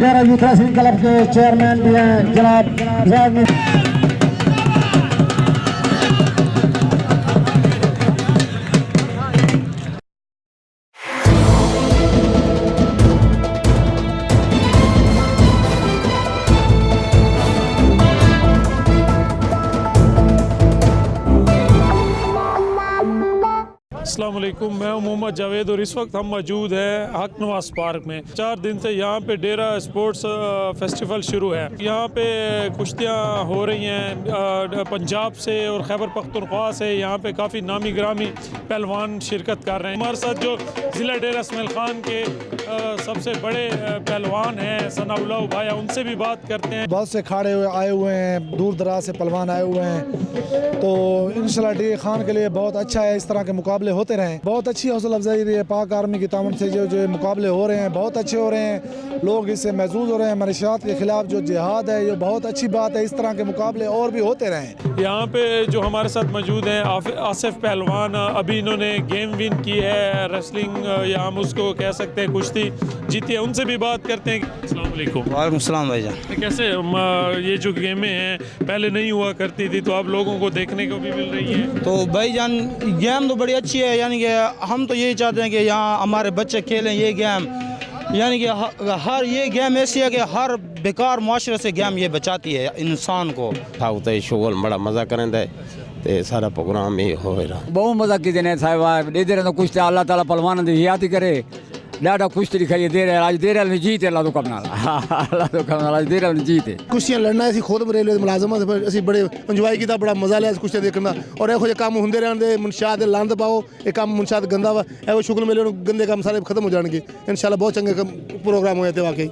डेरा youth wrestling club के chairman भी हैं जनाब। अस्सलाम वालेकुम, मैं मोहम्मद जावेद और इस वक्त हम मौजूद हैं हक नवाज पार्क में। 4 दिन से यहाँ पे डेरा स्पोर्ट्स फेस्टिवल शुरू है। यहाँ पे कुश्तियाँ हो रही हैं पंजाब से और खैबर पख्तूनख्वा से। यहाँ पे काफ़ी नामी ग्रामी पहलवान शिरकत कर रहे हैं। हमारे साथ जो ज़िला डेरा इसमाइल खान के सबसे बड़े पहलवान हैं सनाउल्लाह भाई, उनसे भी बात करते हैं। बहुत से अखाड़े आए हुए हैं, दूर दराज से पहलवान आए हुए हैं, तो इंशाल्लाह डेरा खान के लिए बहुत अच्छा है इस तरह के मुकाबले होते रहें। बहुत अच्छी हौसला अफजाई रही है। पाक आर्मी की तावन से जो मुकाबले हो रहे हैं बहुत अच्छे हो रहे हैं, लोग इससे महसूस हो रहे हैं। मनशियात के खिलाफ जो जिहाद है ये बहुत अच्छी बात है। इस तरह के मुकाबले और भी होते रहें। यहाँ पे जो हमारे साथ मौजूद हैं आसिफ पहलवान, अभी इन्होंने गेम विन की है रेसलिंग, या हम उसको कह सकते हैं कुश्ती जीती है। उनसे भी बात करते हैं। अस्सलाम वालेकुम। वालेकुम सलाम भाईजान। कैसे ये जो गेमें हैं पहले नहीं हुआ करती थी, तो आप लोगों को देखने को भी मिल रही है? तो भाईजान गेम तो बड़ी अच्छी है, यानी कि हम तो यही चाहते हैं कि यहाँ हमारे बच्चे खेलें ये गेम। यानी कि हर ये गेम ऐसी है कि हर बेकार मुआशरे से गेम ये बचाती है इंसान को। था शोल बड़ा मज़ा करेंदा ते सारा प्रोग्राम ये हो रहा। बहुत मज़ा की ने साहिब दे रहे तो कुछ अल्लाह ताला पहलवान की याद करे। ॾाढा खुश दिखाई दे रहे आज दे रहे जीत अल्लाह तो कमना अल्लाह तो कमना आज दे रहे जीत कुश्तियां लड़ना ਅਸੀਂ ਖੁਦ रेलवे ਮੁਲਾਜ਼ਮ ਅਸੀਂ ਬੜੇ ਇੰਜੋਏ ਕੀਤਾ, ਬੜਾ ਮਜ਼ਾ ਲਿਆ ਇਸ ਕੁਸ਼ਤੀਆਂ ਦੇਖਣ ਦਾ। ਔਰ ਇਹੋ ਜਿਹੇ ਕੰਮ ਹੁੰਦੇ ਰਹਿਣਦੇ। ਮੁਨਸ਼ਾਦ ਦੇ ਲੰਦ ਪਾਓ, ਇਹ ਕੰਮ ਮੁਨਸ਼ਾਦ ਗੰਦਾ ਵਾ। ਇਹੋ ਸ਼ੁਗਲ ਮੇਲੇ ਨੂੰ ਗੰਦੇ ਕੰਮ ਸਾਰੇ ਖਤਮ ਹੋ ਜਾਣਗੇ। ਇਨਸ਼ਾਅੱਲਾ ਬਹੁਤ ਚੰਗੇ ਪ੍ਰੋਗਰਾਮ ਹੋਏ ਤੇ ਵਾਕਈ।